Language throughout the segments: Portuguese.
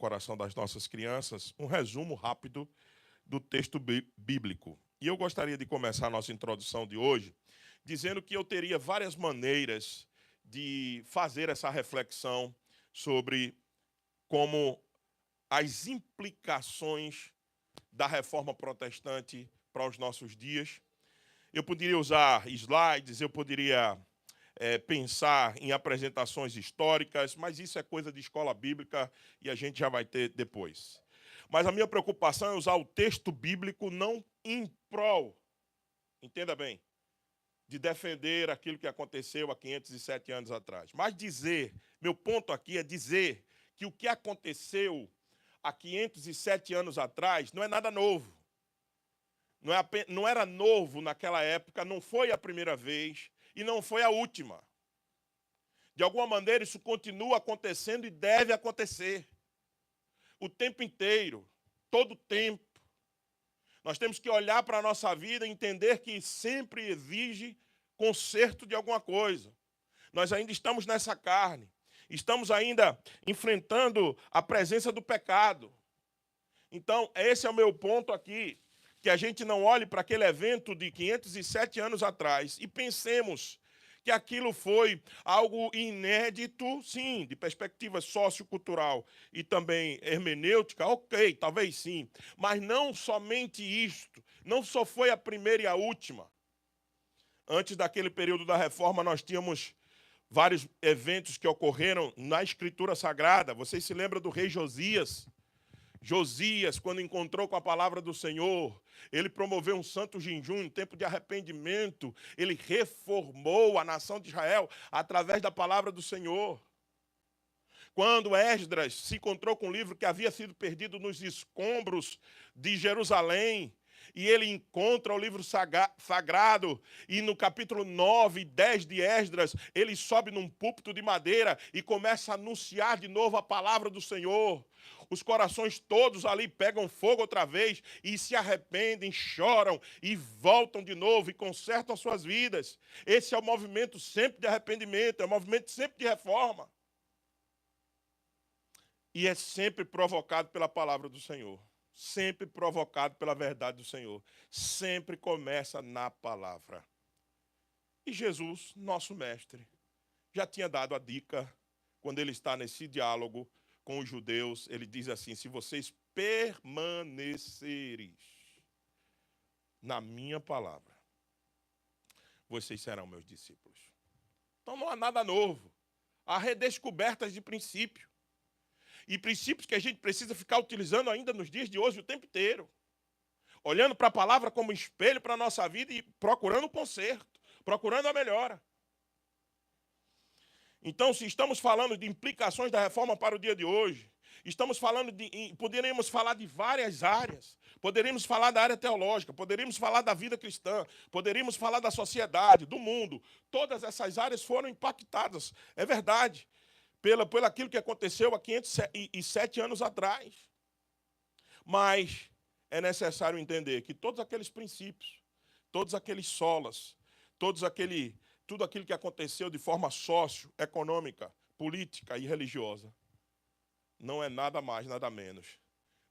coração das nossas crianças um resumo rápido do texto bíblico. E eu gostaria de começar a nossa introdução de hoje dizendo que eu teria várias maneiras de fazer essa reflexão sobre como as implicações da reforma protestante para os nossos dias. Eu poderia usar slides, eu poderia pensar em apresentações históricas, mas isso é coisa de escola bíblica e a gente já vai ter depois. Mas a minha preocupação é usar o texto bíblico não em prol, entenda bem, de defender aquilo que aconteceu há 507 anos atrás. Mas dizer, meu ponto aqui é dizer que o que aconteceu há 507 anos atrás não é nada novo. Não era novo naquela época, não foi a primeira vez e não foi a última. De alguma maneira, isso continua acontecendo e deve acontecer. O tempo inteiro, todo o tempo. Nós temos que olhar para a nossa vida e entender que sempre exige conserto de alguma coisa. Nós ainda estamos nessa carne. Estamos ainda enfrentando a presença do pecado. Então, esse é o meu ponto aqui. Que a gente não olhe para aquele evento de 507 anos atrás e pensemos que aquilo foi algo inédito, sim, de perspectiva sociocultural e também hermenêutica, ok, talvez sim, mas não somente isto, não só foi a primeira e a última. Antes daquele período da reforma, nós tínhamos vários eventos que ocorreram na Escritura Sagrada. Vocês se lembram do rei Josias? Josias, quando encontrou com a palavra do Senhor, ele promoveu um santo jejum, um tempo de arrependimento. Ele reformou a nação de Israel através da palavra do Senhor. Quando Esdras se encontrou com um livro que havia sido perdido nos escombros de Jerusalém, e ele encontra o livro sagrado, e no capítulo 9 e 10 de Esdras, ele sobe num púlpito de madeira e começa a anunciar de novo a palavra do Senhor. Os corações todos ali pegam fogo outra vez e se arrependem, choram e voltam de novo e consertam as suas vidas. Esse é o movimento sempre de arrependimento, é o movimento sempre de reforma. E é sempre provocado pela palavra do Senhor. Sempre provocado pela verdade do Senhor. Sempre começa na palavra. E Jesus, nosso mestre, já tinha dado a dica, quando ele está nesse diálogo com os judeus, ele diz assim: se vocês permaneceres na minha palavra, vocês serão meus discípulos. Então não há nada novo. Há redescobertas de princípio. E princípios que a gente precisa ficar utilizando ainda nos dias de hoje o tempo inteiro. Olhando para a palavra como espelho para a nossa vida e procurando o conserto, procurando a melhora. Então, se estamos falando de implicações da reforma para o dia de hoje, estamos falando poderíamos falar de várias áreas. Poderíamos falar da área teológica, poderíamos falar da vida cristã, poderíamos falar da sociedade, do mundo. Todas essas áreas foram impactadas, é verdade, pelo aquilo que aconteceu há 507 anos atrás. Mas é necessário entender que todos aqueles princípios, todos aqueles solas, tudo aquilo que aconteceu de forma socioeconômica, política e religiosa, não é nada mais, nada menos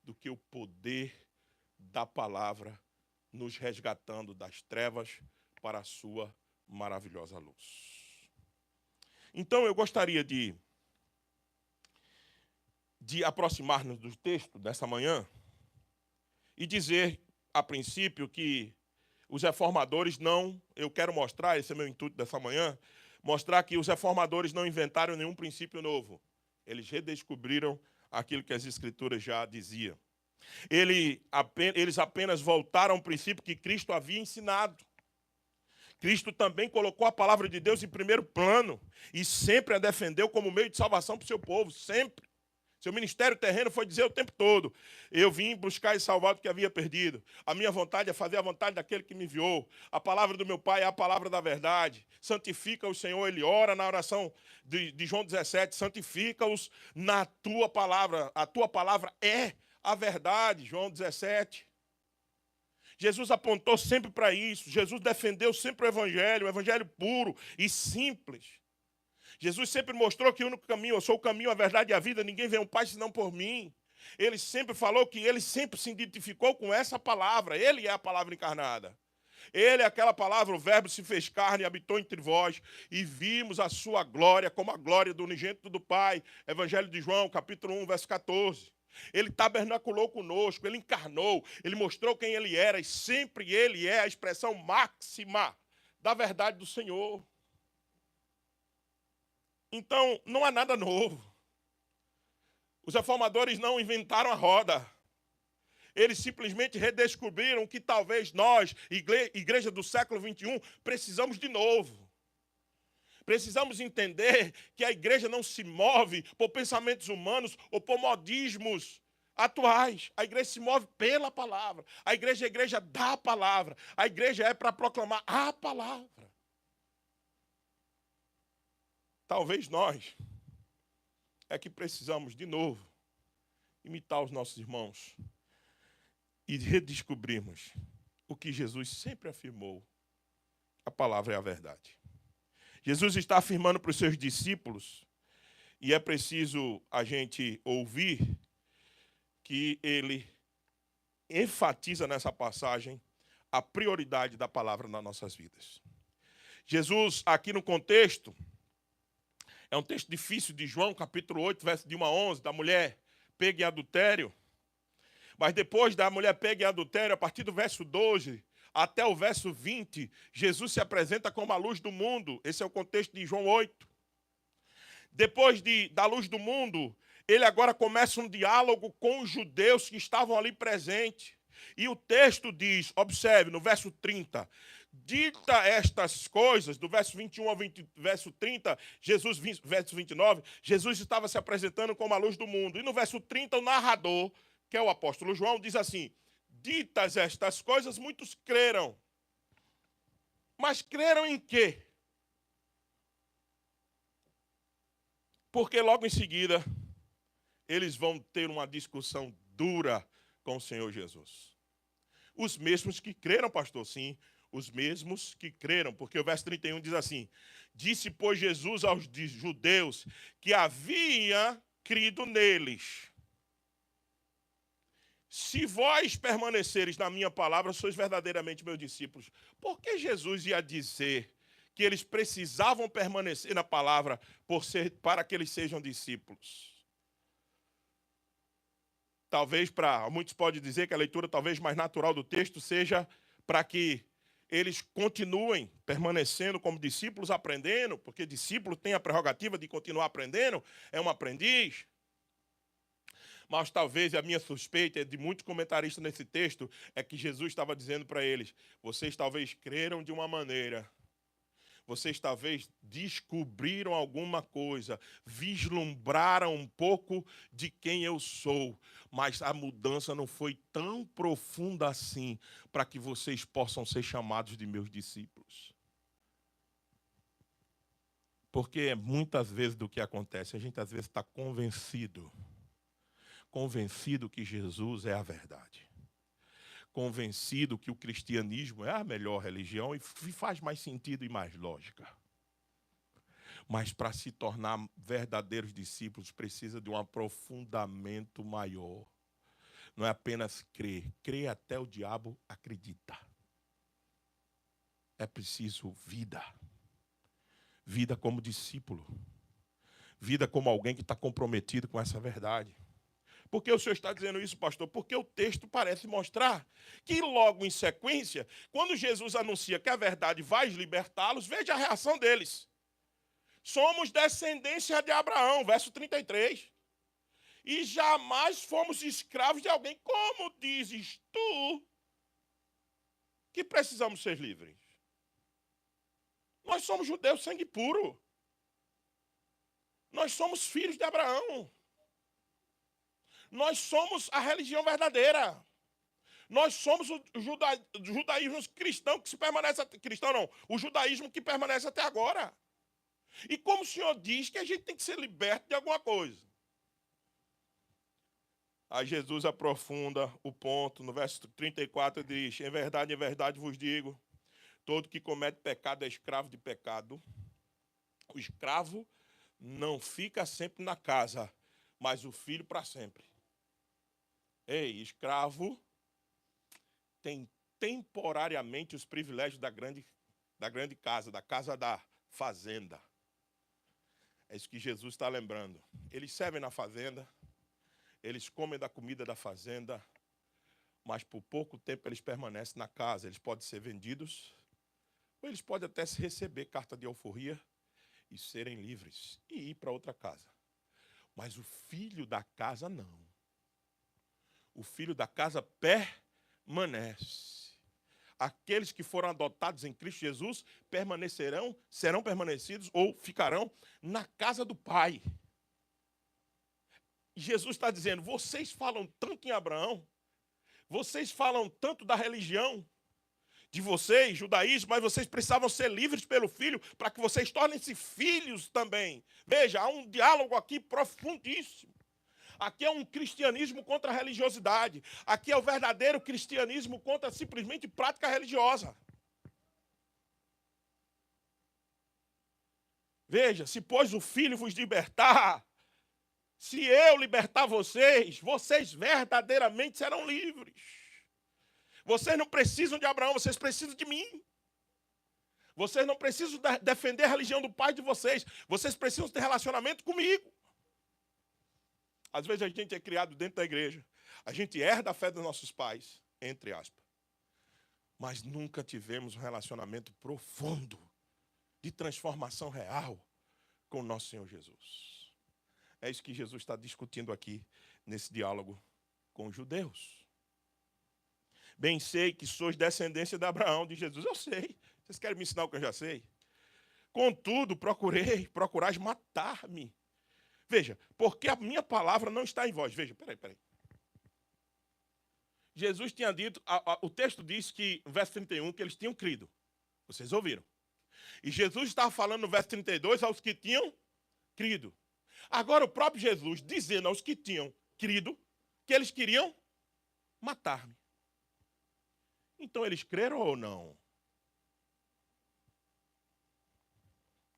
do que o poder da palavra nos resgatando das trevas para a sua maravilhosa luz. Então eu gostaria de aproximar-nos do texto dessa manhã e dizer, a princípio, que os reformadores eu quero mostrar, esse é o meu intuito dessa manhã, mostrar que os reformadores não inventaram nenhum princípio novo. Eles redescobriram aquilo que as Escrituras já diziam. Eles apenas voltaram ao princípio que Cristo havia ensinado. Cristo também colocou a palavra de Deus em primeiro plano e sempre a defendeu como meio de salvação para o seu povo, sempre. Seu ministério terreno foi dizer o tempo todo: eu vim buscar e salvar o que havia perdido. A minha vontade é fazer a vontade daquele que me enviou. A palavra do meu Pai é a palavra da verdade. Santifica-os, Senhor. Ele ora na oração de João 17. Santifica-os na tua palavra. A tua palavra é a verdade, João 17. Jesus apontou sempre para isso. Jesus defendeu sempre o evangelho puro e simples. Jesus sempre mostrou que o único caminho, eu sou o caminho, a verdade e a vida, ninguém vê ao Pai senão por mim. Ele sempre falou que ele sempre se identificou com essa palavra. Ele é a palavra encarnada. Ele é aquela palavra, o verbo se fez carne e habitou entre vós, e vimos a sua glória como a glória do unigênito do Pai. Evangelho de João, capítulo 1, verso 14. Ele tabernaculou conosco, ele encarnou, ele mostrou quem ele era, e sempre ele é a expressão máxima da verdade do Senhor. Então, não há nada novo. Os reformadores não inventaram a roda. Eles simplesmente redescobriram que talvez nós, igreja do século XXI, precisamos de novo. Precisamos entender que a igreja não se move por pensamentos humanos ou por modismos atuais. A igreja se move pela palavra. A igreja é a igreja da palavra. A igreja é para proclamar a palavra. Talvez nós é que precisamos, de novo, imitar os nossos irmãos e redescobrirmos o que Jesus sempre afirmou. A palavra é a verdade. Jesus está afirmando para os seus discípulos, e é preciso a gente ouvir, que ele enfatiza nessa passagem a prioridade da palavra nas nossas vidas. Jesus, aqui no contexto, é um texto difícil de João, capítulo 8, verso de 1 a 11, da mulher pega em adultério. Mas depois da mulher pega em adultério, a partir do verso 12 até o verso 20, Jesus se apresenta como a luz do mundo. Esse é o contexto de João 8. Depois da luz do mundo, ele agora começa um diálogo com os judeus que estavam ali presentes. E o texto diz, observe, no verso 30, dita estas coisas, do verso 21 ao verso 30, verso 29, Jesus estava se apresentando como a luz do mundo. E no verso 30, o narrador, que é o apóstolo João, diz assim: ditas estas coisas, muitos creram. Mas creram em quê? Porque logo em seguida, eles vão ter uma discussão dura com o Senhor Jesus. Os mesmos que creram, pastor, sim, os mesmos que creram, porque o verso 31 diz assim: disse, pois, Jesus aos judeus que havia crido neles: se vós permaneceres na minha palavra, sois verdadeiramente meus discípulos. Por que Jesus ia dizer que eles precisavam permanecer na palavra para que eles sejam discípulos? Talvez muitos podem dizer que a leitura talvez mais natural do texto seja para que eles continuem permanecendo como discípulos, aprendendo, porque discípulo tem a prerrogativa de continuar aprendendo, é um aprendiz. Mas talvez a minha suspeita de muitos comentaristas nesse texto é que Jesus estava dizendo para eles: vocês talvez creram de uma maneira, vocês talvez descobriram alguma coisa, vislumbraram um pouco de quem eu sou, mas a mudança não foi tão profunda assim para que vocês possam ser chamados de meus discípulos. Porque muitas vezes do que acontece, a gente às vezes está convencido que Jesus é a verdade. Convencido que o cristianismo é a melhor religião e faz mais sentido e mais lógica. Mas para se tornar verdadeiros discípulos precisa de um aprofundamento maior. Não é apenas crer. Crer até o diabo acredita. É preciso vida. Vida como discípulo. Vida como alguém que está comprometido com essa verdade. Por que o senhor está dizendo isso, pastor? Porque o texto parece mostrar que logo em sequência, quando Jesus anuncia que a verdade vai libertá-los, veja a reação deles. Somos descendência de Abraão, verso 33. E jamais fomos escravos de alguém. Como dizes tu que precisamos ser livres? Nós somos judeus sangue puro. Nós somos filhos de Abraão. Nós somos a religião verdadeira. Nós somos o judaísmo cristão que se permanece... Cristão não, o judaísmo que permanece até agora. E como o Senhor diz que a gente tem que ser liberto de alguma coisa. Aí Jesus aprofunda o ponto, no verso 34 diz: em verdade vos digo, todo que comete pecado é escravo de pecado. O escravo não fica sempre na casa, mas o filho para sempre. Ei, escravo tem temporariamente os privilégios da grande casa, da casa da fazenda. É isso que Jesus está lembrando. Eles servem na fazenda, eles comem da comida da fazenda, mas por pouco tempo eles permanecem na casa. Eles podem ser vendidos, ou eles podem até se receber carta de alforria e serem livres e ir para outra casa. Mas o filho da casa não. O filho da casa permanece. Aqueles que foram adotados em Cristo Jesus permanecerão, serão permanecidos ou ficarão na casa do Pai. E Jesus está dizendo, vocês falam tanto em Abraão, vocês falam tanto da religião de vocês, judaísmo, mas vocês precisavam ser livres pelo Filho para que vocês tornem-se filhos também. Veja, há um diálogo aqui profundíssimo. Aqui é um cristianismo contra a religiosidade. Aqui é o verdadeiro cristianismo contra simplesmente prática religiosa. Veja, se pois o Filho vos libertar, se eu libertar vocês, vocês verdadeiramente serão livres. Vocês não precisam de Abraão, vocês precisam de mim. Vocês não precisam defender a religião do pai de vocês. Vocês precisam ter relacionamento comigo. Às vezes a gente é criado dentro da igreja. A gente herda a fé dos nossos pais, entre aspas. Mas nunca tivemos um relacionamento profundo, de transformação real com o nosso Senhor Jesus. É isso que Jesus está discutindo aqui, nesse diálogo com os judeus. Bem sei que sois descendência de Abraão, de Jesus. Eu sei. Vocês querem me ensinar o que eu já sei? Contudo, procurais matar-me. Veja, porque a minha palavra não está em vós. Veja, peraí. Jesus tinha dito, o texto diz que, no verso 31, que eles tinham crido. Vocês ouviram. E Jesus estava falando no verso 32 aos que tinham crido. Agora o próprio Jesus dizendo aos que tinham crido que eles queriam matar-me. Então eles creram ou não?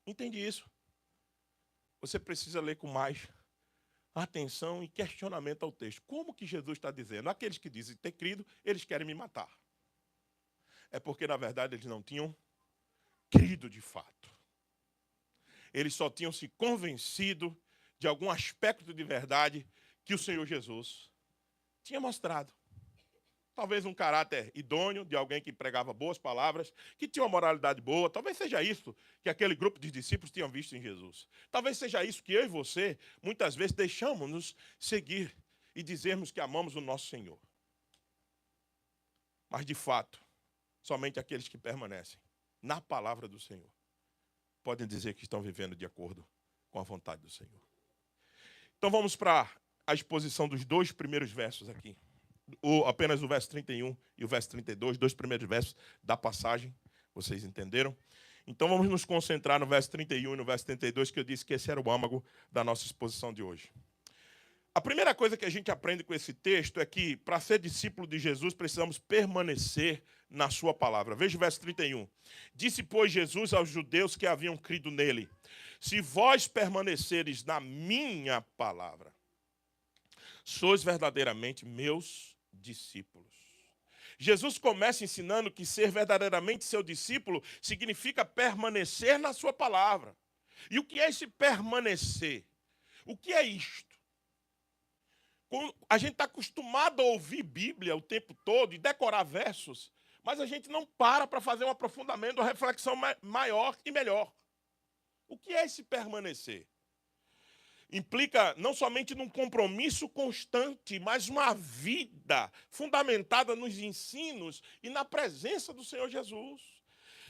Entende isso? Você precisa ler com mais atenção e questionamento ao texto. Como que Jesus está dizendo? Aqueles que dizem ter crido, eles querem me matar. É porque, na verdade, eles não tinham crido de fato. Eles só tinham se convencido de algum aspecto de verdade que o Senhor Jesus tinha mostrado. Talvez um caráter idôneo de alguém que pregava boas palavras, que tinha uma moralidade boa. Talvez seja isso que aquele grupo de discípulos tinham visto em Jesus. Talvez seja isso que eu e você, muitas vezes, deixamos-nos seguir e dizermos que amamos o nosso Senhor. Mas, de fato, somente aqueles que permanecem na palavra do Senhor podem dizer que estão vivendo de acordo com a vontade do Senhor. Então vamos para a exposição dos dois primeiros versos aqui. Apenas o verso 31 e o verso 32, dois primeiros versos da passagem, vocês entenderam? Então vamos nos concentrar no verso 31 e no verso 32, que eu disse que esse era o âmago da nossa exposição de hoje. A primeira coisa que a gente aprende com esse texto é que, para ser discípulo de Jesus, precisamos permanecer na sua palavra. Veja o verso 31. Disse, pois, Jesus aos judeus que haviam crido nele, se vós permaneceres na minha palavra, sois verdadeiramente meus discípulos. Jesus começa ensinando que ser verdadeiramente seu discípulo significa permanecer na sua palavra. E o que é esse permanecer? O que é isto? A gente está acostumado a ouvir Bíblia o tempo todo e decorar versos, mas a gente não para fazer um aprofundamento, uma reflexão maior e melhor. O que é esse permanecer? Implica não somente num compromisso constante, mas uma vida fundamentada nos ensinos e na presença do Senhor Jesus.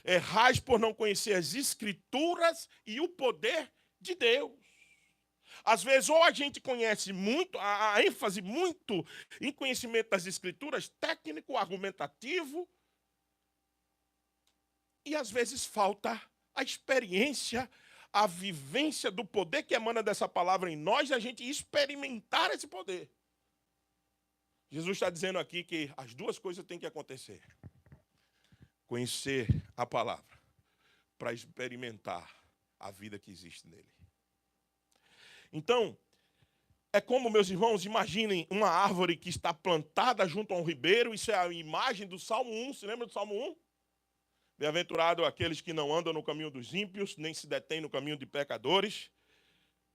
Errais por não conhecer as Escrituras e o poder de Deus. Às vezes, ou a gente conhece muito, a ênfase muito em conhecimento das Escrituras, técnico, argumentativo, e às vezes falta a experiência, a vivência do poder que emana dessa palavra em nós, e a gente experimentar esse poder. Jesus está dizendo aqui que as duas coisas têm que acontecer. Conhecer a palavra para experimentar a vida que existe nele. Então, É como, meus irmãos, imaginem uma árvore que está plantada junto a um ribeiro. Isso é a imagem do Salmo 1. Se lembra do Salmo 1? Bem-aventurado aqueles que não andam no caminho dos ímpios, nem se detêm no caminho de pecadores,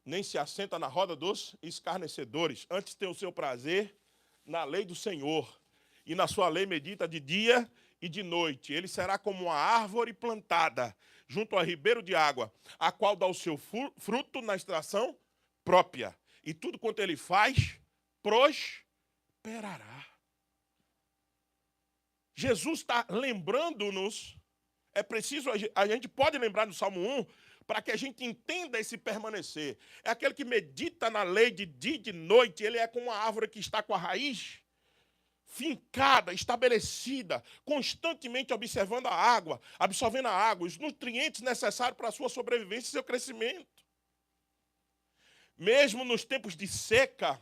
nem se assenta na roda dos escarnecedores. Antes tem o seu prazer na lei do Senhor, e na sua lei medita de dia e de noite. Ele será como uma árvore plantada junto a ribeiro de água, a qual dá o seu fruto na estação própria. E tudo quanto ele faz, prosperará. Jesus está lembrando-nos, é preciso, a gente pode lembrar do Salmo 1, para que a gente entenda esse permanecer. É aquele que medita na lei de dia e de noite, ele é como uma árvore que está com a raiz fincada, estabelecida, constantemente observando a água, absorvendo a água, os nutrientes necessários para a sua sobrevivência e seu crescimento. Mesmo nos tempos de seca,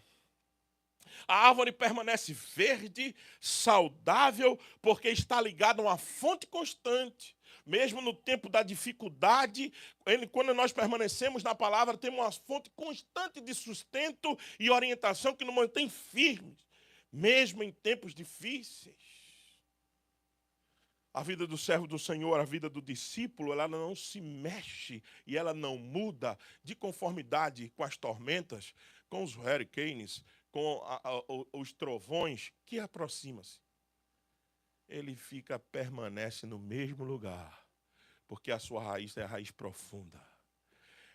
a árvore permanece verde, saudável, porque está ligada a uma fonte constante. Mesmo no tempo da dificuldade, quando nós permanecemos na palavra, temos uma fonte constante de sustento e orientação que nos mantém firmes, mesmo em tempos difíceis. A vida do servo do Senhor, a vida do discípulo, ela não se mexe e ela não muda de conformidade com as tormentas, com os hurricanes, com os trovões que aproximam-se. Ele permanece no mesmo lugar, porque a sua raiz é a raiz profunda.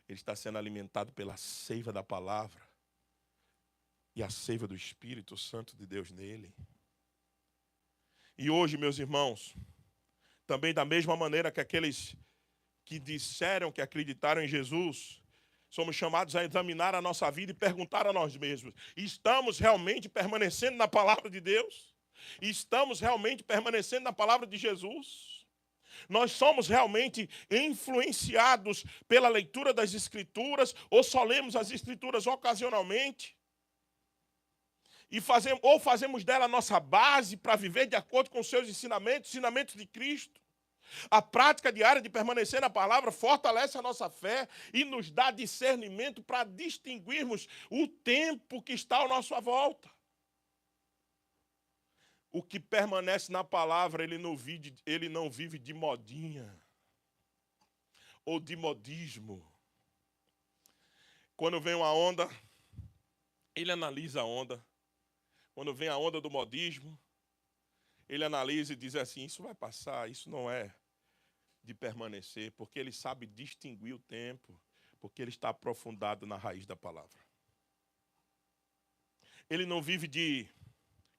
Ele está sendo alimentado pela seiva da palavra e a seiva do Espírito Santo de Deus nele. E hoje, meus irmãos, também da mesma maneira que aqueles que disseram que acreditaram em Jesus, somos chamados a examinar a nossa vida e perguntar a nós mesmos: estamos realmente permanecendo na palavra de Deus? Estamos realmente permanecendo na palavra de Jesus? Nós somos realmente influenciados pela leitura das Escrituras ou só lemos as Escrituras ocasionalmente? Ou fazemos dela a nossa base para viver de acordo com os seus ensinamentos de Cristo? A prática diária de permanecer na palavra fortalece a nossa fé e nos dá discernimento para distinguirmos o tempo que está à nossa volta. O que permanece na palavra, ele não vive de modinha ou de modismo. Quando vem uma onda, ele analisa a onda. Quando vem a onda do modismo, ele analisa e diz assim: isso vai passar, isso não é de permanecer, porque ele sabe distinguir o tempo, porque ele está aprofundado na raiz da palavra. Ele não vive de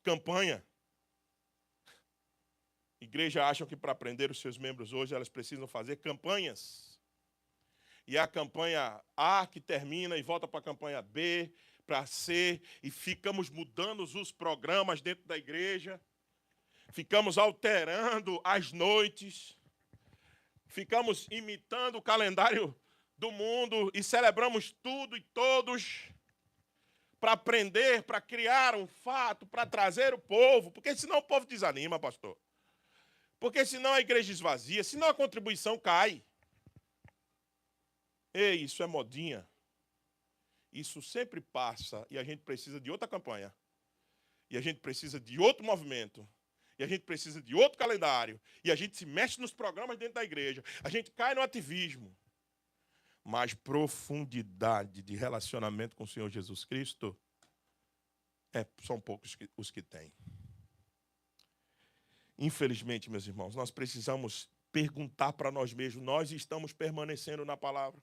campanha. Igreja acham que para aprender os seus membros hoje, elas precisam fazer campanhas. E a campanha A que termina e volta para a campanha B, para C, e ficamos mudando os programas dentro da igreja, ficamos alterando as noites, ficamos imitando o calendário do mundo e celebramos tudo e todos para aprender, para criar um fato, para trazer o povo, porque senão o povo desanima, pastor. Porque senão a igreja esvazia, senão a contribuição cai. Ei, isso é modinha. Isso sempre passa e a gente precisa de outra campanha. E a gente precisa de outro movimento. E a gente precisa de outro calendário. E a gente se mexe nos programas dentro da igreja. A gente cai no ativismo. Mas profundidade de relacionamento com o Senhor Jesus Cristo, são poucos os que têm. Infelizmente, meus irmãos, nós precisamos perguntar para nós mesmos: nós estamos permanecendo na palavra?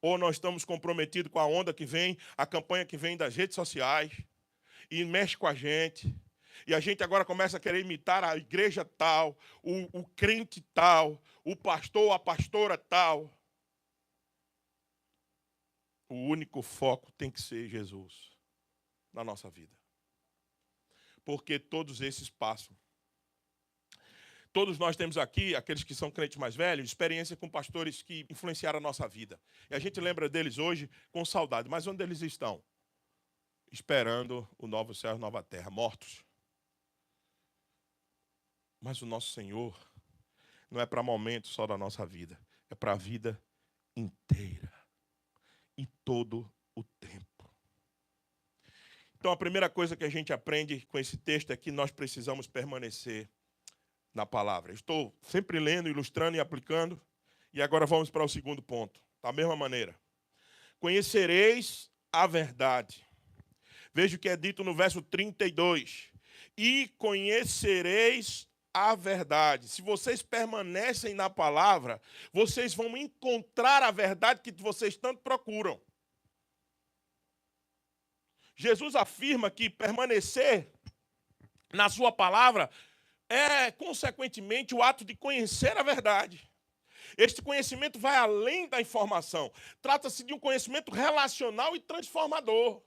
Ou nós estamos comprometidos com a onda que vem, a campanha que vem das redes sociais, e mexe com a gente, e a gente agora começa a querer imitar a igreja tal, o crente tal, o pastor, a pastora tal. O único foco tem que ser Jesus na nossa vida. Porque todos esses passam. Todos nós temos aqui, aqueles que são crentes mais velhos, experiência com pastores que influenciaram a nossa vida. E a gente lembra deles hoje com saudade. Mas onde eles estão? Esperando o novo céu e a nova terra, mortos. Mas o nosso Senhor não é para momentos só da nossa vida. É para a vida inteira. E todo o tempo. Então, a primeira coisa que a gente aprende com esse texto é que nós precisamos permanecer na palavra. Estou sempre lendo, ilustrando e aplicando. E agora vamos para o segundo ponto. Da mesma maneira. Conhecereis a verdade. Veja o que é dito no verso 32. E conhecereis a verdade. Se vocês permanecem na palavra, vocês vão encontrar a verdade que vocês tanto procuram. Jesus afirma que permanecer na sua palavra é, consequentemente, o ato de conhecer a verdade. Este conhecimento vai além da informação. Trata-se de um conhecimento relacional e transformador.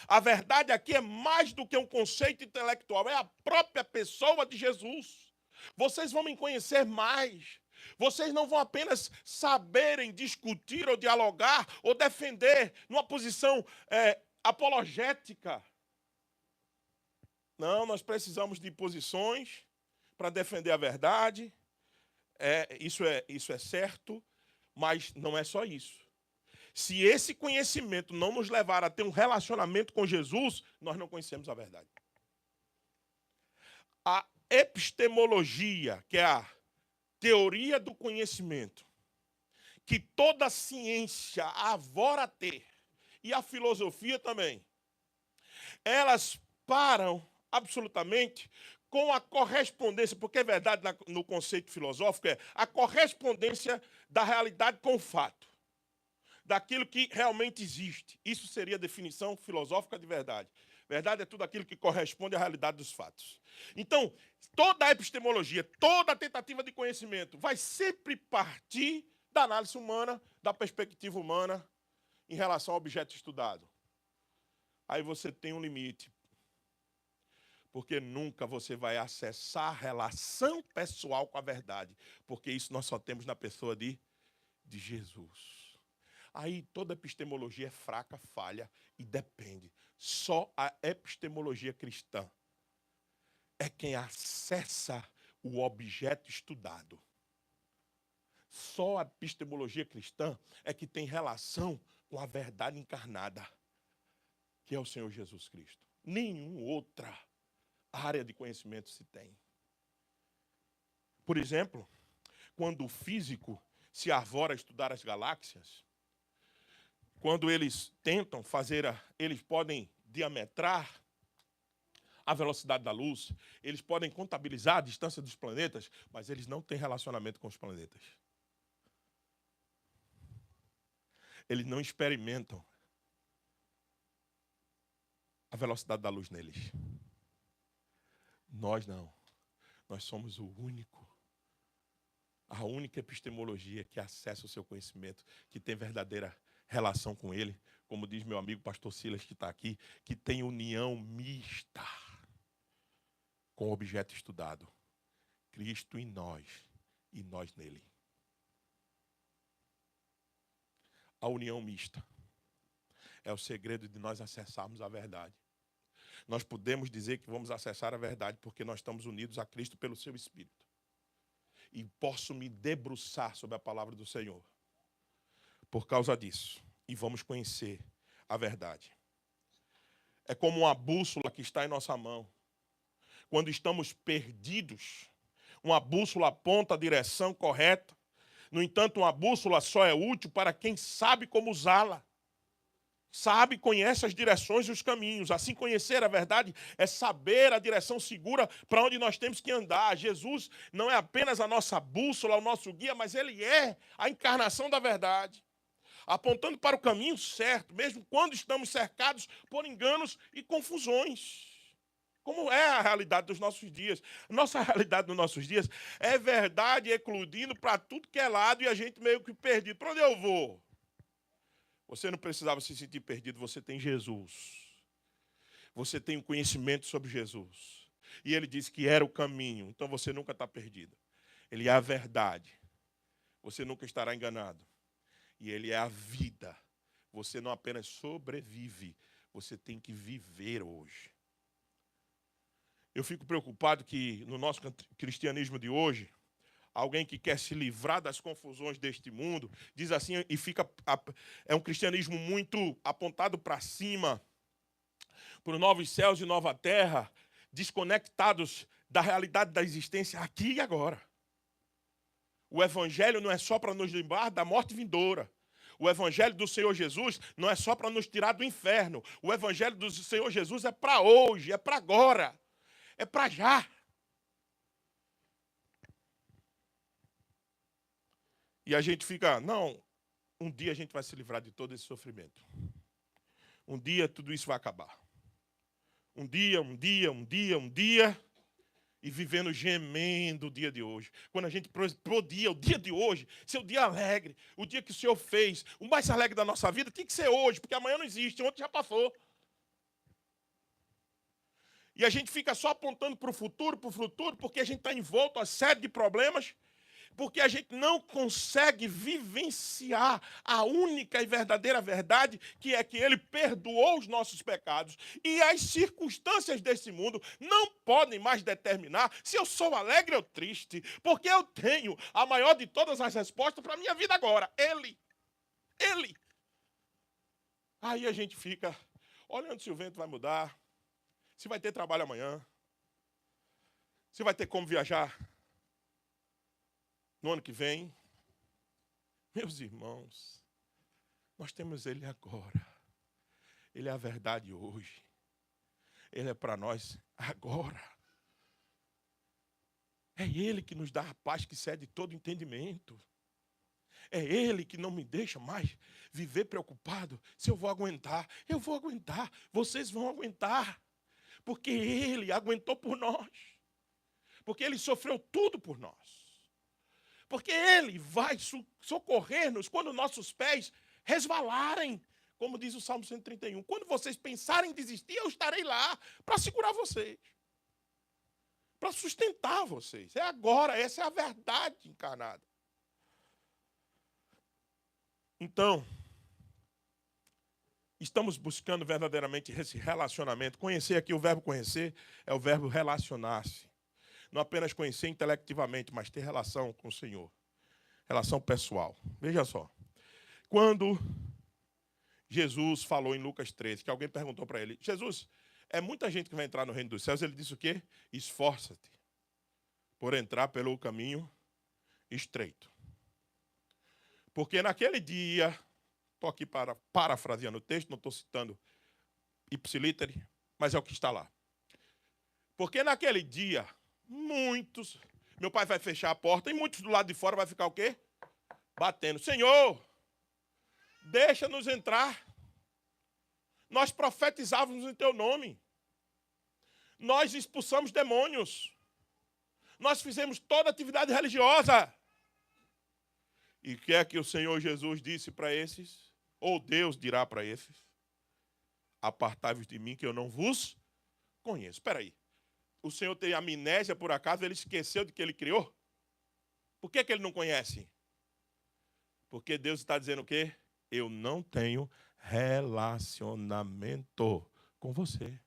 A verdade aqui é mais do que um conceito intelectual, é a própria pessoa de Jesus. Vocês vão me conhecer mais. Vocês não vão apenas saberem discutir ou dialogar ou defender numa posição apologética. Não, nós precisamos de posições para defender a verdade. Isso é certo, mas não é só isso. Se esse conhecimento não nos levar a ter um relacionamento com Jesus, nós não conhecemos a verdade. A epistemologia, que é a teoria do conhecimento, que toda ciência avora ter, e a filosofia também, elas param absolutamente com a correspondência, porque é verdade no conceito filosófico, é a correspondência da realidade com o fato, daquilo que realmente existe. Isso seria a definição filosófica de verdade. Verdade é tudo aquilo que corresponde à realidade dos fatos. Então, toda a epistemologia, toda a tentativa de conhecimento vai sempre partir da análise humana, da perspectiva humana em relação ao objeto estudado. Aí você tem um limite. Porque nunca você vai acessar a relação pessoal com a verdade. Porque isso nós só temos na pessoa de Jesus. Aí toda epistemologia é fraca, falha e depende. Só a epistemologia cristã é quem acessa o objeto estudado. Só a epistemologia cristã é que tem relação com a verdade encarnada, que é o Senhor Jesus Cristo. Nenhuma outra área de conhecimento se tem. Por exemplo, quando o físico se arvora a estudar as galáxias, quando eles tentam fazer, eles podem diametrar a velocidade da luz, eles podem contabilizar a distância dos planetas, mas eles não têm relacionamento com os planetas. Eles não experimentam a velocidade da luz neles. Nós não. Nós somos a única epistemologia que acessa o seu conhecimento, que tem verdadeira relação com ele, como diz meu amigo pastor Silas, que está aqui, que tem união mista com o objeto estudado. Cristo em nós e nós nele. A união mista é o segredo de nós acessarmos a verdade. Nós podemos dizer que vamos acessar a verdade porque nós estamos unidos a Cristo pelo seu Espírito. E posso me debruçar sobre a palavra do Senhor por causa disso. E vamos conhecer a verdade. É como uma bússola que está em nossa mão. Quando estamos perdidos, uma bússola aponta a direção correta. No entanto, uma bússola só é útil para quem sabe como usá-la. Sabe, conhece as direções e os caminhos. Assim, conhecer a verdade é saber a direção segura para onde nós temos que andar. Jesus não é apenas a nossa bússola, o nosso guia, mas ele é a encarnação da verdade, apontando para o caminho certo, mesmo quando estamos cercados por enganos e confusões. Como é a realidade dos nossos dias? Nossa realidade dos nossos dias é verdade eclodindo para tudo que é lado e a gente meio que perdido. Para onde eu vou? Você não precisava se sentir perdido, você tem Jesus. Você tem um conhecimento sobre Jesus. E ele disse que era o caminho, então você nunca está perdido. Ele é a verdade. Você nunca estará enganado. E ele é a vida. Você não apenas sobrevive, você tem que viver hoje. Eu fico preocupado que no nosso cristianismo de hoje, alguém que quer se livrar das confusões deste mundo, diz assim, é um cristianismo muito apontado para cima, para os novos céus e nova terra, desconectados da realidade da existência aqui e agora. O evangelho não é só para nos livrar da morte vindoura. O evangelho do Senhor Jesus não é só para nos tirar do inferno. O evangelho do Senhor Jesus é para hoje, é para agora, é para já. E a gente fica, não, um dia a gente vai se livrar de todo esse sofrimento. Um dia tudo isso vai acabar. Um dia, e vivendo gemendo o dia de hoje. Quando a gente podia, o dia de hoje, ser o dia alegre, o dia que o Senhor fez, o mais alegre da nossa vida, tem que ser hoje, porque amanhã não existe, ontem já passou. E a gente fica só apontando para o futuro, porque a gente está envolto a série de problemas, porque a gente não consegue vivenciar a única e verdadeira verdade, que é que Ele perdoou os nossos pecados. E as circunstâncias desse mundo não podem mais determinar se eu sou alegre ou triste, porque eu tenho a maior de todas as respostas para a minha vida agora. Ele. Ele. Aí a gente fica olhando se o vento vai mudar, se vai ter trabalho amanhã, se vai ter como viajar no ano que vem. Meus irmãos, nós temos Ele agora. Ele é a verdade hoje. Ele é para nós agora. É Ele que nos dá a paz que excede todo entendimento. É Ele que não me deixa mais viver preocupado se eu vou aguentar. Eu vou aguentar, vocês vão aguentar. Porque Ele aguentou por nós. Porque Ele sofreu tudo por nós. Porque Ele vai socorrer-nos quando nossos pés resvalarem. Como diz o Salmo 131. Quando vocês pensarem em desistir, eu estarei lá para segurar vocês. Para sustentar vocês. É agora, essa é a verdade encarnada. Então, estamos buscando verdadeiramente esse relacionamento. Conhecer aqui, o verbo conhecer é o verbo relacionar-se. Não apenas conhecer intelectivamente, mas ter relação com o Senhor. Relação pessoal. Veja só. Quando Jesus falou em Lucas 13, que alguém perguntou para ele, Jesus, é muita gente que vai entrar no reino dos céus, ele disse o quê? Esforça-te por entrar pelo caminho estreito. Porque naquele dia, estou aqui parafraseando o texto, não estou citando ipsilítere, mas é o que está lá. Porque naquele dia, muitos, meu pai vai fechar a porta e muitos do lado de fora vai ficar o quê? Batendo. Senhor, deixa-nos entrar. Nós profetizávamos em teu nome. Nós expulsamos demônios. Nós fizemos toda atividade religiosa. E o que é que o Senhor Jesus disse para esses? Ou Deus dirá para esses? Apartai-vos de mim que eu não vos conheço. Espera aí. O Senhor tem amnésia por acaso? Ele esqueceu de que ele criou? Por que ele não conhece? Porque Deus está dizendo o quê? Eu não tenho relacionamento com você.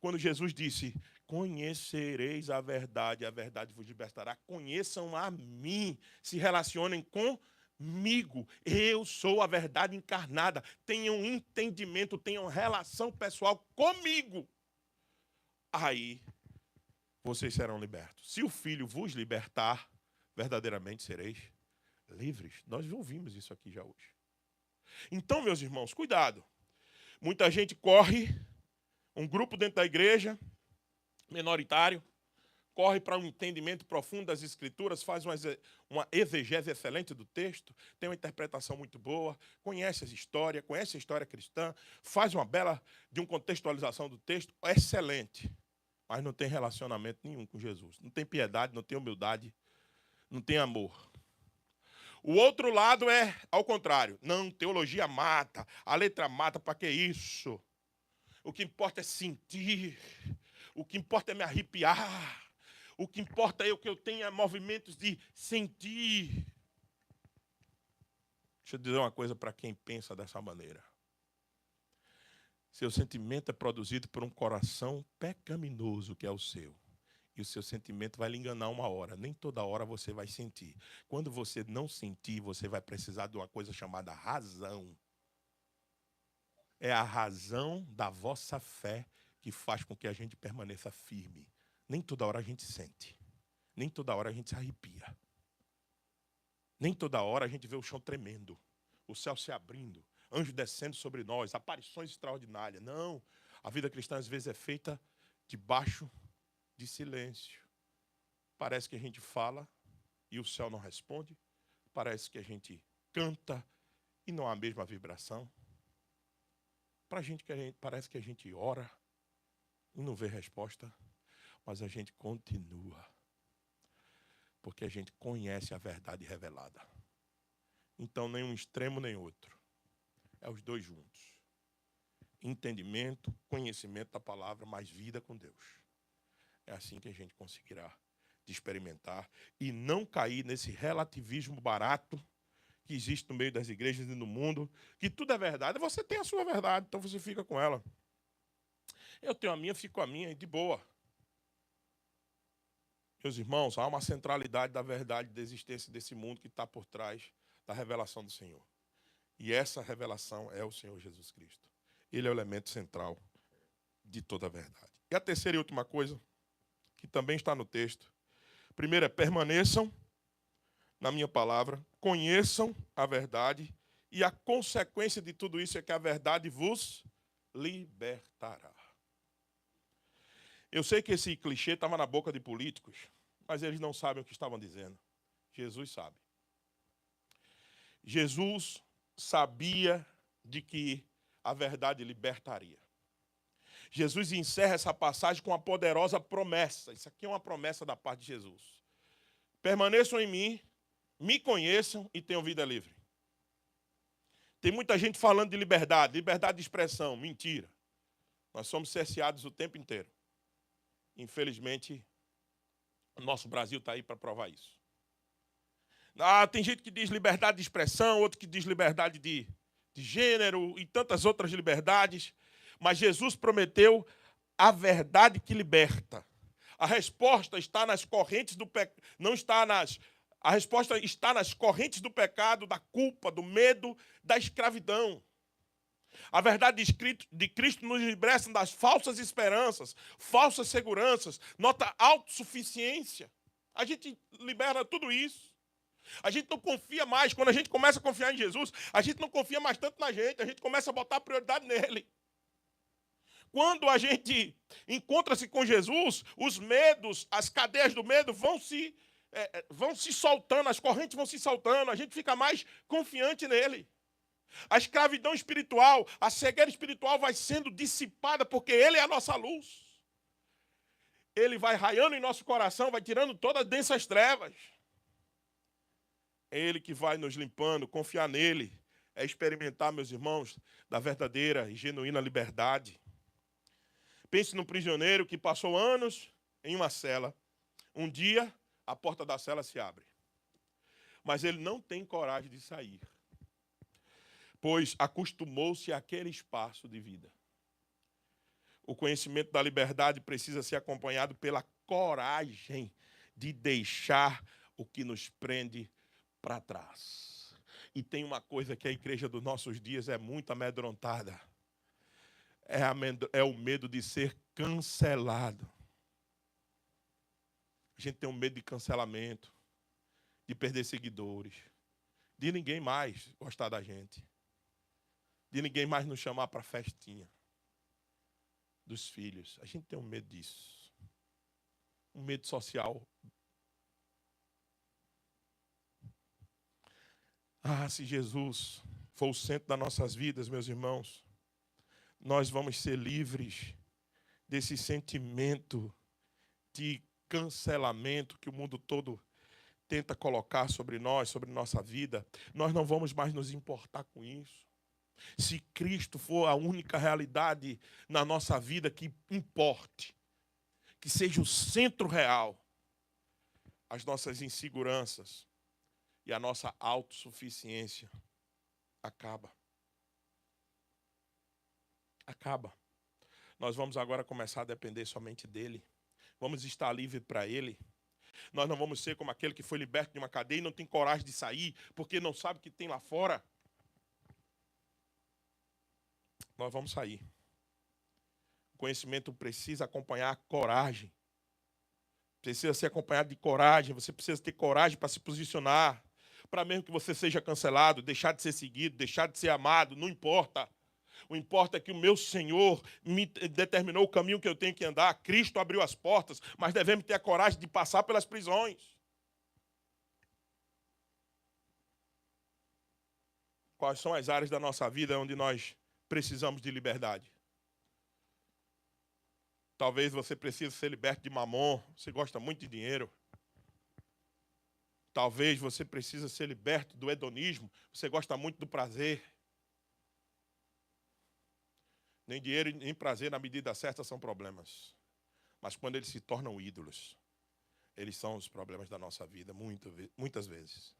Quando Jesus disse, conhecereis a verdade vos libertará. Conheçam a mim, se relacionem comigo. Eu sou a verdade encarnada. Tenham entendimento, tenham relação pessoal comigo. Aí vocês serão libertos. Se o Filho vos libertar, verdadeiramente sereis livres. Nós ouvimos isso aqui já hoje. Então, meus irmãos, cuidado. Muita gente corre, um grupo dentro da igreja, minoritário, corre para um entendimento profundo das Escrituras, faz uma exegese excelente do texto, tem uma interpretação muito boa, conhece a história cristã, faz uma bela de uma contextualização do texto excelente, mas não tem relacionamento nenhum com Jesus. Não tem piedade, não tem humildade, não tem amor. O outro lado é ao contrário. Não, teologia mata, a letra mata, para que isso? O que importa é sentir, o que importa é me arrepiar, o que importa é que eu tenha movimentos de sentir. Deixa eu dizer uma coisa para quem pensa dessa maneira. Seu sentimento é produzido por um coração pecaminoso que é o seu. E o seu sentimento vai lhe enganar uma hora. Nem toda hora você vai sentir. Quando você não sentir, você vai precisar de uma coisa chamada razão. é a razão da vossa fé que faz com que a gente permaneça firme. Nem toda hora a gente sente. Nem toda hora a gente se arrepia. Nem toda hora a gente vê o chão tremendo, o céu se abrindo, anjos descendo sobre nós, aparições extraordinárias. Não, a vida cristã às vezes é feita debaixo de silêncio. Parece que a gente fala e o céu não responde. Parece que a gente canta e não há a mesma vibração. Parece que a gente ora e não vê resposta, mas a gente continua. Porque a gente conhece a verdade revelada. Então, nem um extremo, nem outro. É os dois juntos. Entendimento, conhecimento da palavra, mais vida com Deus. É assim que a gente conseguirá experimentar e não cair nesse relativismo barato que existe no meio das igrejas e no mundo, que tudo é verdade. Você tem a sua verdade, então você fica com ela. Eu tenho a minha, fico com a minha, e de boa. Meus irmãos, há uma centralidade da verdade da existência desse mundo que está por trás da revelação do Senhor. E essa revelação é o Senhor Jesus Cristo. Ele é o elemento central de toda a verdade. E a terceira e última coisa, que também está no texto. Primeiro é, permaneçam na minha palavra, conheçam a verdade, e a consequência de tudo isso é que a verdade vos libertará. Eu sei que esse clichê estava na boca de políticos, mas eles não sabem o que estavam dizendo. Jesus sabe. Jesus sabia de que a verdade libertaria. Jesus encerra essa passagem com uma poderosa promessa. Isso aqui é uma promessa da parte de Jesus. Permaneçam em mim, me conheçam e tenham vida livre. Tem muita gente falando de liberdade de expressão. Mentira. Nós somos cerceados o tempo inteiro. Infelizmente, o nosso Brasil está aí para provar isso. Tem gente que diz liberdade de expressão, outro que diz liberdade de gênero e tantas outras liberdades. Mas Jesus prometeu a verdade que liberta. A resposta está nas correntes do pecado, não está nas... A resposta está nas correntes do pecado, da culpa, do medo, da escravidão. A verdade de Cristo nos liberta das falsas esperanças, falsas seguranças, nossa autossuficiência. A gente libera tudo isso. A gente não confia mais. Quando a gente começa a confiar em Jesus, a gente não confia mais tanto na gente. A gente começa a botar prioridade nele. Quando a gente encontra-se com Jesus, os medos, as cadeias do medo vão se soltando, as correntes vão se soltando, a gente fica mais confiante nele. A escravidão espiritual, a cegueira espiritual vai sendo dissipada porque ele é a nossa luz. Ele vai raiando em nosso coração, vai tirando todas as densas trevas. É ele que vai nos limpando, confiar nele. É experimentar, meus irmãos, da verdadeira e genuína liberdade. Pense num prisioneiro que passou anos em uma cela. Um dia, a porta da cela se abre. Mas ele não tem coragem de sair, pois acostumou-se àquele espaço de vida. O conhecimento da liberdade precisa ser acompanhado pela coragem de deixar o que nos prende para trás. E tem uma coisa que a igreja dos nossos dias é muito amedrontada. É o medo de ser cancelado. A gente tem um medo de cancelamento, de perder seguidores, de ninguém mais gostar da gente, de ninguém mais nos chamar para a festinha dos filhos. A gente tem um medo disso. Um medo social. Se Jesus for o centro das nossas vidas, meus irmãos, nós vamos ser livres desse sentimento de cancelamento que o mundo todo tenta colocar sobre nós, sobre nossa vida. Nós não vamos mais nos importar com isso. Se Cristo for a única realidade na nossa vida que importe, que seja o centro real, as nossas inseguranças e a nossa autossuficiência acaba. Nós vamos agora começar a depender somente dele. Vamos estar livres para ele. Nós não vamos ser como aquele que foi liberto de uma cadeia e não tem coragem de sair, porque não sabe o que tem lá fora. nós vamos sair. O conhecimento precisa acompanhar a coragem. Precisa ser acompanhado de coragem. Você precisa ter coragem para se posicionar. Para mesmo que você seja cancelado, deixar de ser seguido, deixar de ser amado, não importa. O importa é que o meu Senhor me determinou o caminho que eu tenho que andar. Cristo abriu as portas, mas devemos ter a coragem de passar pelas prisões. Quais são as áreas da nossa vida onde nós precisamos de liberdade? Talvez você precise ser liberto de mamon, você gosta muito de dinheiro. Talvez você precise ser liberto do hedonismo, você gosta muito do prazer. Nem dinheiro nem prazer na medida certa são problemas. Mas quando eles se tornam ídolos, eles são os problemas da nossa vida, muitas vezes.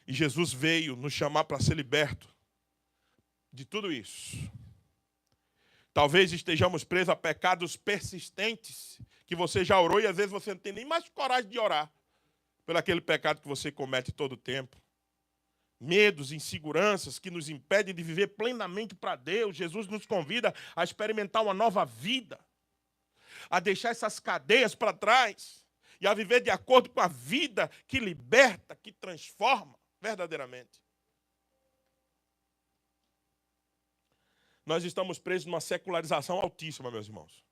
E Jesus veio nos chamar para ser liberto de tudo isso. Talvez estejamos presos a pecados persistentes, que você já orou e às vezes você não tem nem mais coragem de orar pelo aquele pecado que você comete todo o tempo. Medos, inseguranças que nos impedem de viver plenamente para Deus. Jesus nos convida a experimentar uma nova vida, a deixar essas cadeias para trás e a viver de acordo com a vida que liberta, que transforma verdadeiramente. Nós estamos presos numa secularização altíssima, meus irmãos.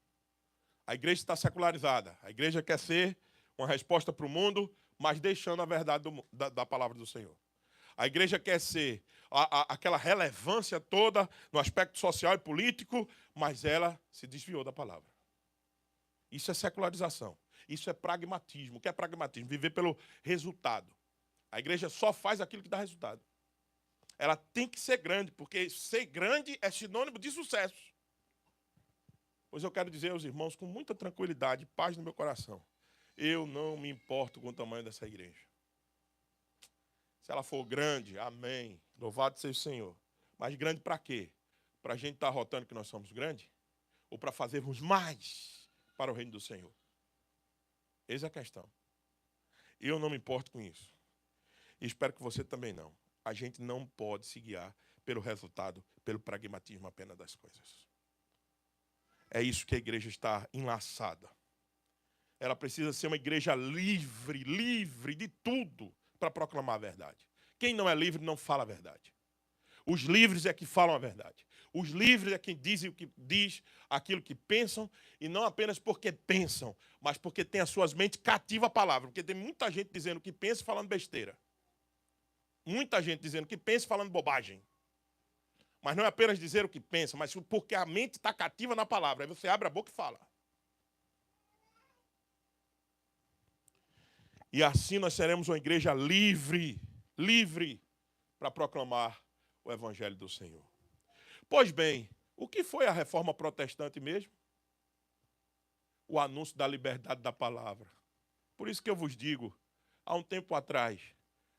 A igreja está secularizada. A igreja quer ser uma resposta para o mundo, mas deixando a verdade da palavra do Senhor. A igreja quer ser aquela relevância toda no aspecto social e político, mas ela se desviou da palavra. Isso é secularização. Isso é pragmatismo. O que é pragmatismo? Viver pelo resultado. A igreja só faz aquilo que dá resultado. Ela tem que ser grande, porque ser grande é sinônimo de sucesso. Pois eu quero dizer aos irmãos com muita tranquilidade, paz no meu coração, eu não me importo com o tamanho dessa igreja. Se ela for grande, amém, louvado seja o Senhor. Mas grande para quê? Para a gente estar rotando que nós somos grandes? Ou para fazermos mais para o reino do Senhor? Eis a questão. Eu não me importo com isso. E espero que você também não. A gente não pode se guiar pelo resultado, pelo pragmatismo apenas das coisas. É isso que a igreja está enlaçada. Ela precisa ser uma igreja livre de tudo para proclamar a verdade. Quem não é livre não fala a verdade. Os livres é que falam a verdade. Os livres é quem dizem o que diz, aquilo que pensam, e não apenas porque pensam, mas porque tem as suas mentes cativas à palavra. Porque tem muita gente dizendo o que pensa e falando besteira. Muita gente dizendo o que pensa e falando bobagem. Mas não é apenas dizer o que pensa, mas porque a mente está cativa na palavra. Aí você abre a boca e fala. E assim nós seremos uma igreja livre para proclamar o evangelho do Senhor. Pois bem, o que foi a reforma protestante mesmo? O anúncio da liberdade da palavra. Por isso que eu vos digo, há um tempo atrás,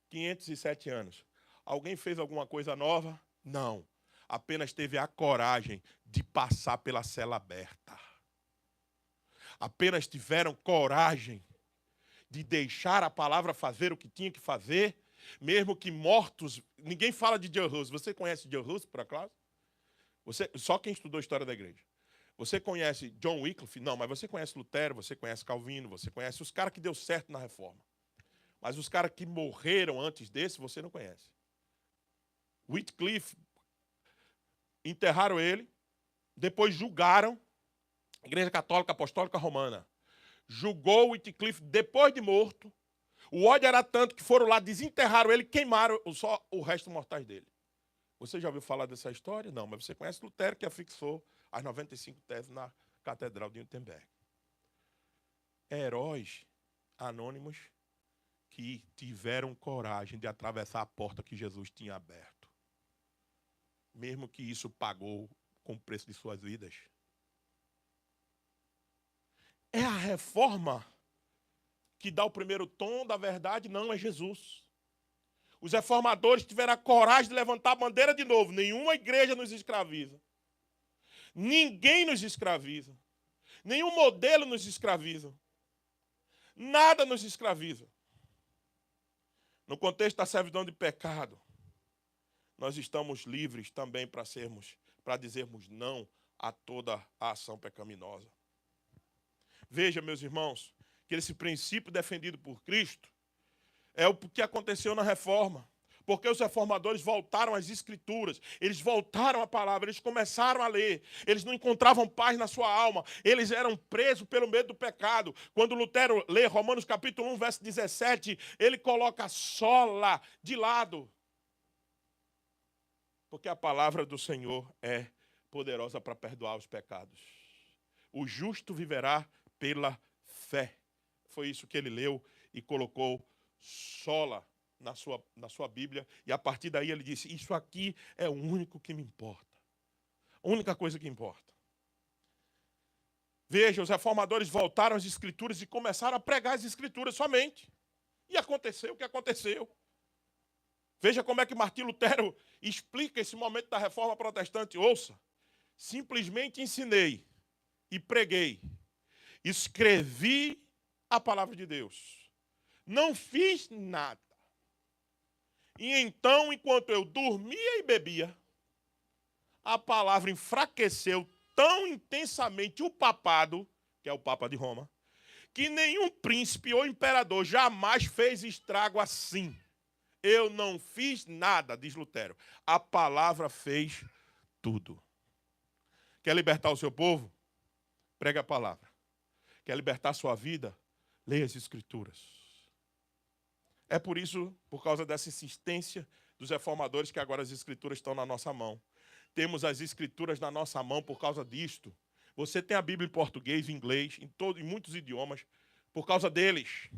507 anos, alguém fez alguma coisa nova? Não. Apenas teve a coragem de passar pela cela aberta. Apenas tiveram coragem de deixar a palavra fazer o que tinha que fazer, mesmo que mortos. Ninguém fala de John Hus. Você conhece John Hus, por acaso? Só quem estudou a história da igreja. Você conhece John Wycliffe? Não, mas você conhece Lutero, você conhece Calvino, você conhece os caras que deu certo na reforma. Mas os caras que morreram antes desse, você não conhece. Wycliffe, enterraram ele, depois julgaram, a Igreja Católica Apostólica Romana julgou Wycliffe depois de morto. O ódio era tanto que foram lá, desenterraram ele, queimaram só o resto mortais dele. Você já ouviu falar dessa história? Não, mas você conhece Lutero, que afixou as 95 teses na Catedral de Wittenberg. Heróis anônimos que tiveram coragem de atravessar a porta que Jesus tinha aberto. Mesmo que isso pagou com o preço de suas vidas. É a reforma que dá o primeiro tom da verdade? Não, é Jesus. Os reformadores tiveram a coragem de levantar a bandeira de novo. Nenhuma igreja nos escraviza. Ninguém nos escraviza. Nenhum modelo nos escraviza. Nada nos escraviza. No contexto da servidão de pecado, nós estamos livres também para sermos para dizermos não a toda a ação pecaminosa. Veja, meus irmãos, que esse princípio defendido por Cristo é o que aconteceu na reforma. Porque os reformadores voltaram às Escrituras, eles voltaram à palavra, eles começaram a ler, eles não encontravam paz na sua alma, eles eram presos pelo medo do pecado. Quando Lutero lê Romanos capítulo 1, verso 17, ele coloca sola de lado. Porque a palavra do Senhor é poderosa para perdoar os pecados. O justo viverá pela fé. Foi isso que ele leu e colocou sola na sua Bíblia. E a partir daí ele disse, isso aqui é o único que me importa. A única coisa que importa. Veja, os reformadores voltaram às Escrituras e começaram a pregar as Escrituras somente. E aconteceu o que aconteceu. Veja como é que Martim Lutero explica esse momento da reforma protestante. Ouça, simplesmente ensinei e preguei, escrevi a palavra de Deus. Não fiz nada. E então, enquanto eu dormia e bebia, a palavra enfraqueceu tão intensamente o papado, que é o Papa de Roma, que nenhum príncipe ou imperador jamais fez estrago assim. Eu não fiz nada, diz Lutero. A palavra fez tudo. Quer libertar o seu povo? Prega a palavra. Quer libertar a sua vida? Leia as Escrituras. É por isso, por causa dessa insistência dos reformadores, que agora as Escrituras estão na nossa mão. Temos as Escrituras na nossa mão por causa disto. Você tem a Bíblia em português, em inglês, em muitos idiomas, por causa deles.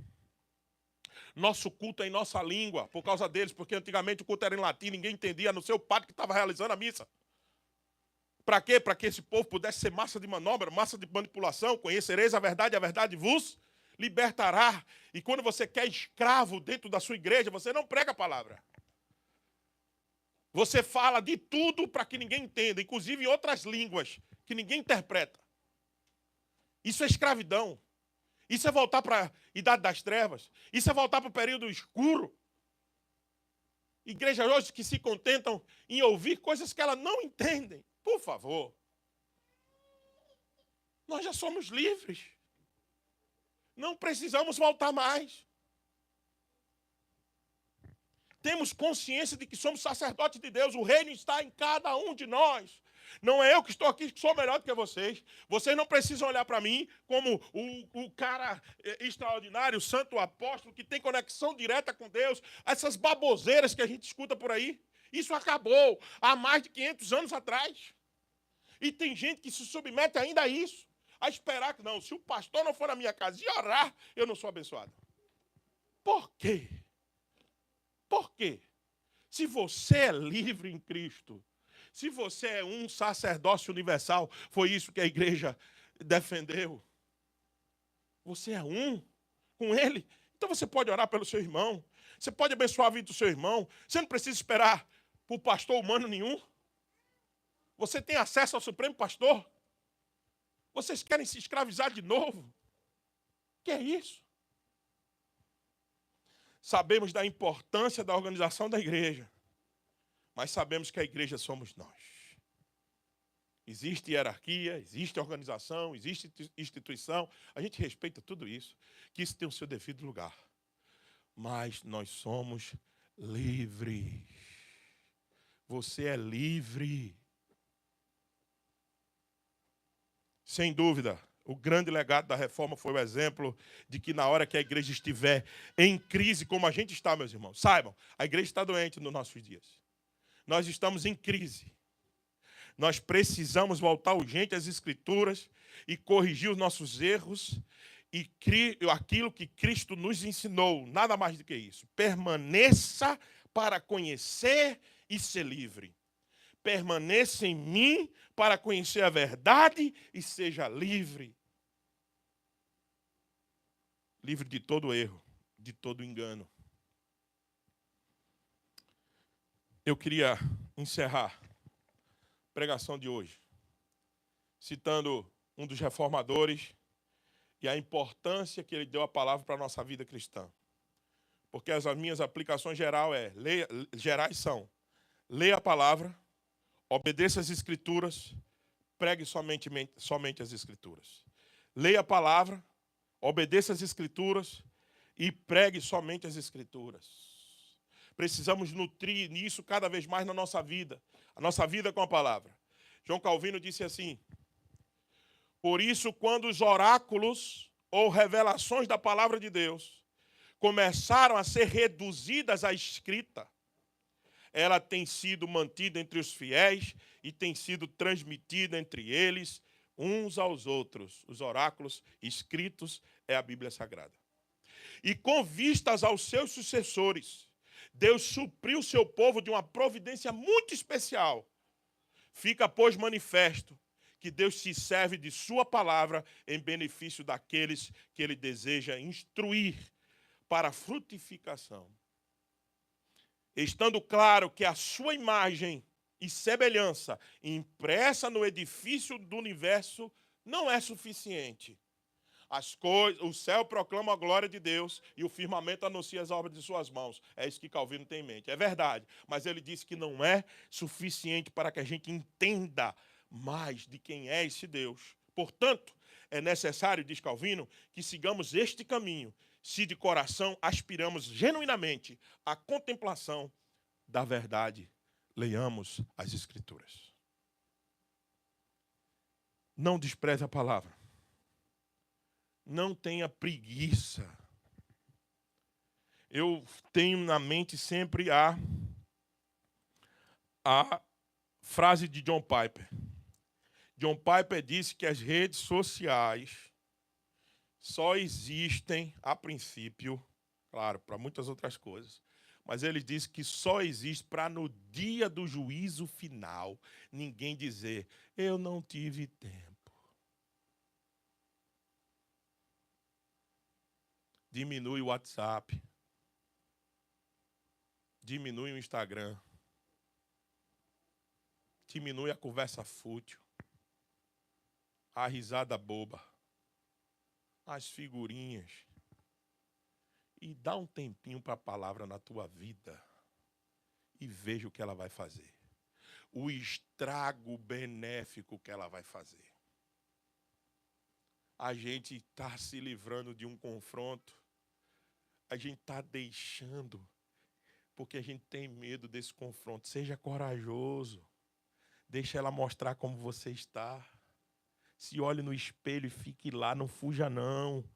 Nosso culto é em nossa língua, por causa deles, porque antigamente o culto era em latim, ninguém entendia, a não ser o padre que estava realizando a missa. Para quê? Para que esse povo pudesse ser massa de manobra, massa de manipulação. Conhecereis a verdade vos libertará. E quando você quer escravo dentro da sua igreja, você não prega a palavra. Você fala de tudo para que ninguém entenda, inclusive em outras línguas, que ninguém interpreta. Isso é escravidão. Isso é voltar para a idade das trevas. Isso é voltar para o período escuro. Igrejas hoje que se contentam em ouvir coisas que elas não entendem. Por favor. Nós já somos livres. Não precisamos voltar mais. Temos consciência de que somos sacerdotes de Deus. O reino está em cada um de nós. Não é eu que estou aqui que sou melhor do que vocês. Vocês não precisam olhar para mim como o cara extraordinário, o santo apóstolo, que tem conexão direta com Deus. Essas baboseiras que a gente escuta por aí. Isso acabou há mais de 500 anos atrás. E tem gente que se submete ainda a isso. A esperar que não, se o pastor não for na minha casa e orar, eu não sou abençoado. Por quê? Por quê? Se você é livre em Cristo, se você é um sacerdócio universal, foi isso que a igreja defendeu. Você é um com ele, então você pode orar pelo seu irmão, você pode abençoar a vida do seu irmão, você não precisa esperar por pastor humano nenhum. Você tem acesso ao Supremo Pastor. Vocês querem se escravizar de novo? O que é isso? Sabemos da importância da organização da igreja, mas sabemos que a igreja somos nós. Existe hierarquia, existe organização, existe instituição. A gente respeita tudo isso, que isso tem o seu devido lugar. Mas nós somos livres. Você é livre. Sem dúvida, o grande legado da reforma foi o exemplo de que na hora que a igreja estiver em crise, como a gente está, meus irmãos, saibam, a igreja está doente nos nossos dias. Nós estamos em crise. Nós precisamos voltar urgente às Escrituras e corrigir os nossos erros e aquilo que Cristo nos ensinou, nada mais do que isso. Permaneça para conhecer e ser livre. Permaneça em mim para conhecer a verdade e seja livre. Livre de todo erro, de todo engano. Eu queria encerrar a pregação de hoje citando um dos reformadores e a importância que ele deu à palavra para a nossa vida cristã. Porque as minhas aplicações gerais são: leia a palavra, Obedeça as Escrituras, pregue somente as Escrituras. Leia a palavra, obedeça as Escrituras e pregue somente as Escrituras. Precisamos nutrir nisso cada vez mais na nossa vida. A nossa vida com a palavra. João Calvino disse assim: por isso, quando os oráculos ou revelações da palavra de Deus começaram a ser reduzidas à escrita, ela tem sido mantida entre os fiéis e tem sido transmitida entre eles, uns aos outros. Os oráculos escritos é a Bíblia Sagrada. E com vistas aos seus sucessores, Deus supriu o seu povo de uma providência muito especial. Fica, pois, manifesto que Deus se serve de sua palavra em benefício daqueles que ele deseja instruir para a frutificação. Estando claro que a sua imagem e semelhança impressa no edifício do universo não é suficiente. O céu proclama a glória de Deus e o firmamento anuncia as obras de suas mãos. É isso que Calvino tem em mente. É verdade, mas ele disse que não é suficiente para que a gente entenda mais de quem é esse Deus. Portanto, é necessário, diz Calvino, que sigamos este caminho, se de coração aspiramos genuinamente à contemplação da verdade. Leiamos as Escrituras. Não despreze a palavra. Não tenha preguiça. Eu tenho na mente sempre a frase de John Piper. John Piper disse que as redes sociais só existem, a princípio, claro, para muitas outras coisas, mas ele disse que só existe para no dia do juízo final ninguém dizer, eu não tive tempo. Diminui o WhatsApp. Diminui o Instagram. Diminui a conversa fútil. A risada boba. As figurinhas. E dá um tempinho para a palavra na tua vida. E veja o que ela vai fazer. O estrago benéfico que ela vai fazer. A gente está se livrando de um confronto. A gente está deixando, porque a gente tem medo desse confronto. Seja corajoso. Deixa ela mostrar como você está. Se olhe no espelho e fique lá, não fuja não.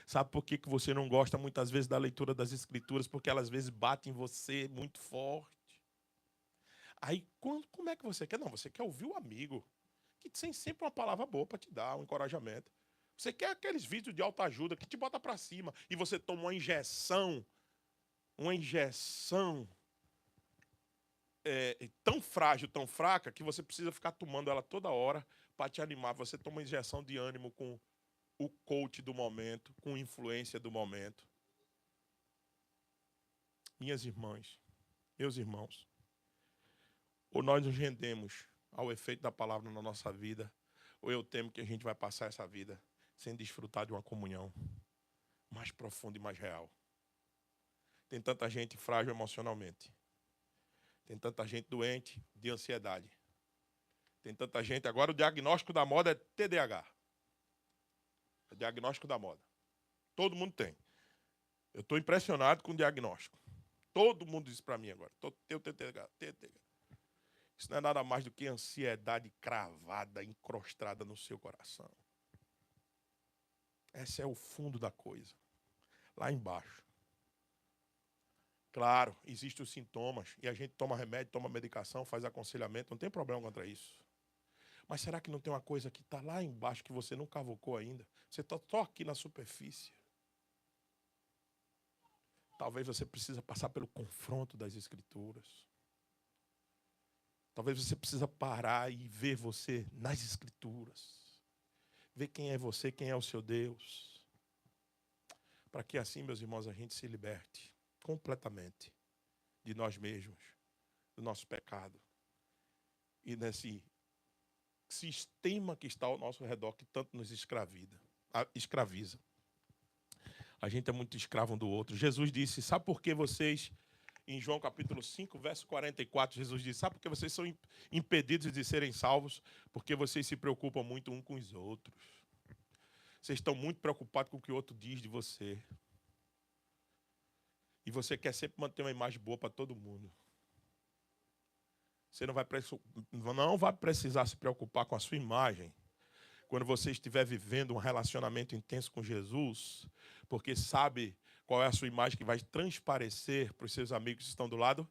Sabe por que você não gosta muitas vezes da leitura das Escrituras? Porque elas às vezes batem em você muito forte. Aí, como é que você quer? Não, você quer ouvir o amigo, que tem sempre uma palavra boa para te dar, um encorajamento. Você quer aqueles vídeos de autoajuda que te bota para cima e você toma uma injeção tão frágil, tão fraca, que você precisa ficar tomando ela toda hora para te animar. Você toma uma injeção de ânimo com o coach do momento, com influência do momento. Minhas irmãs, meus irmãos, ou nós nos rendemos ao efeito da palavra na nossa vida, ou eu temo que a gente vai passar essa vida sem desfrutar de uma comunhão mais profunda e mais real. Tem tanta gente frágil emocionalmente. Tem tanta gente doente de ansiedade. Tem tanta gente... Agora o diagnóstico da moda é TDAH. É o diagnóstico da moda. Todo mundo tem. Eu estou impressionado com o diagnóstico. Todo mundo diz para mim agora. Eu tenho TDAH. Isso não é nada mais do que ansiedade cravada, encrostada no seu coração. Esse é o fundo da coisa. Lá embaixo. Claro, existem os sintomas e a gente toma remédio, toma medicação, faz aconselhamento, não tem problema contra isso. Mas será que não tem uma coisa que está lá embaixo que você não cavocou ainda? Você está só aqui na superfície. Talvez você precisa passar pelo confronto das Escrituras. Talvez você precisa parar e ver você nas Escrituras. Ver quem é você, quem é o seu Deus. Para que assim, meus irmãos, a gente se liberte completamente de nós mesmos, do nosso pecado. E nesse sistema que está ao nosso redor, que tanto nos escraviza. A gente é muito escravo um do outro. Jesus disse, sabe por que vocês Em João capítulo 5, verso 44, Jesus diz: sabe por que vocês são impedidos de serem salvos? Porque vocês se preocupam muito uns com os outros. Vocês estão muito preocupados com o que o outro diz de você. E você quer sempre manter uma imagem boa para todo mundo. Você não vai precisar se preocupar com a sua imagem quando você estiver vivendo um relacionamento intenso com Jesus, porque sabe qual é a sua imagem que vai transparecer para os seus amigos que estão do lado?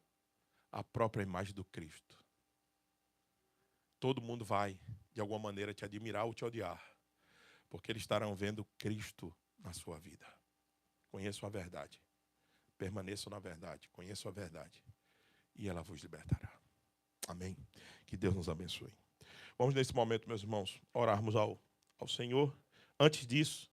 A própria imagem do Cristo. Todo mundo vai, de alguma maneira, te admirar ou te odiar, porque eles estarão vendo Cristo na sua vida. Conheçam a verdade. Permaneçam na verdade. Conheçam a verdade. E ela vos libertará. Amém? Que Deus nos abençoe. Vamos, nesse momento, meus irmãos, orarmos ao Senhor. Antes disso,